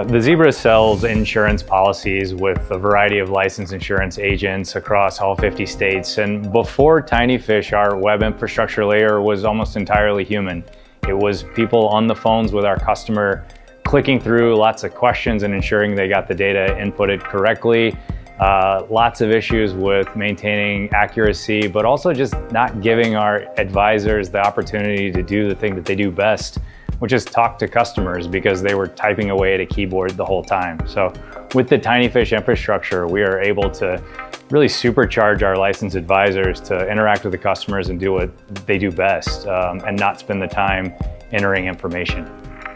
The Zebra sells insurance policies with a variety of licensed insurance agents across all 50 states. And before TinyFish, our web infrastructure layer was almost entirely human. It was people on the phones with our customer, clicking through lots of questions and ensuring they got the data inputted correctly. Lots of issues with maintaining accuracy, but also just not giving our advisors the opportunity to do the thing that they do best, which is talk to customers, because they were typing away at a keyboard the whole time. So with the TinyFish infrastructure, we are able to really supercharge our licensed advisors to interact with the customers and do what they do best, and not spend the time entering information.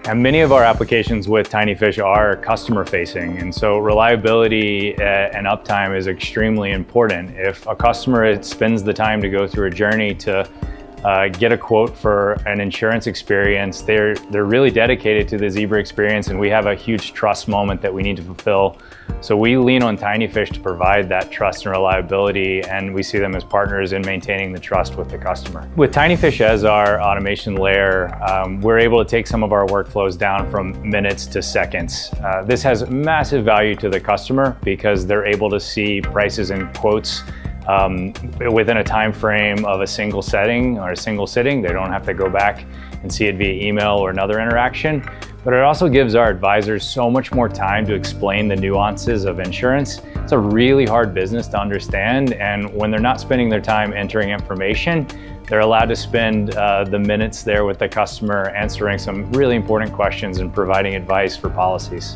And many of our applications with TinyFish are customer facing, and so reliability and uptime is extremely important. If a customer spends the time to go through a journey to get a quote for an insurance experience, they're really dedicated to the Zebra experience, and we have a huge trust moment that we need to fulfill. So we lean on TinyFish to provide that trust and reliability, and we see them as partners in maintaining the trust with the customer. With TinyFish as our automation layer, we're able to take some of our workflows down from minutes to seconds. This has massive value to the customer because they're able to see prices and quotes within a time frame of a single setting or a single sitting. They don't have to go back and see it via email or another interaction. But it also gives our advisors so much more time to explain the nuances of insurance. It's a really hard business to understand, and when they're not spending their time entering information, they're allowed to spend the minutes there with the customer answering some really important questions and providing advice for policies.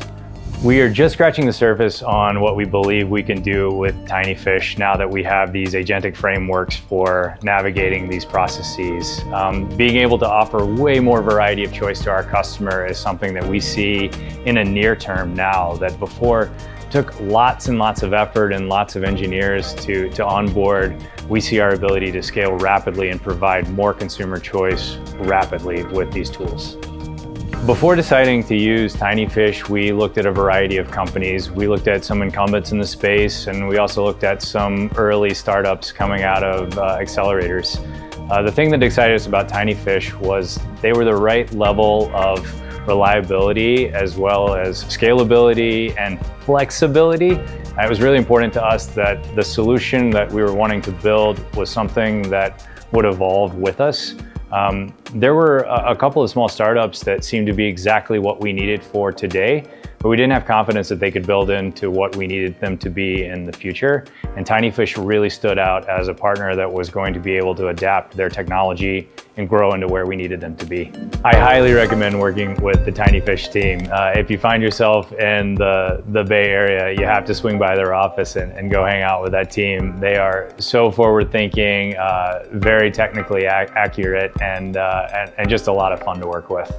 We are just scratching the surface on what we believe we can do with TinyFish now that we have these agentic frameworks for navigating these processes. Being able to offer way more variety of choice to our customer is something that we see in a near term now that before took lots and lots of effort and lots of engineers to onboard. We see our ability to scale rapidly and provide more consumer choice rapidly with these tools. Before deciding to use TinyFish, we looked at a variety of companies. We looked at some incumbents in the space, and we also looked at some early startups coming out of accelerators. The thing that excited us about TinyFish was they were the right level of reliability as well as scalability and flexibility. It was really important to us that the solution that we were wanting to build was something that would evolve with us. There were a couple of small startups that seemed to be exactly what we needed for today, but we didn't have confidence that they could build into what we needed them to be in the future. And TinyFish really stood out as a partner that was going to be able to adapt their technology and grow into where we needed them to be. I highly recommend working with the TinyFish team. If you find yourself in the Bay Area, you have to swing by their office and go hang out with that team. They are so forward-thinking, very technically accurate, and just a lot of fun to work with.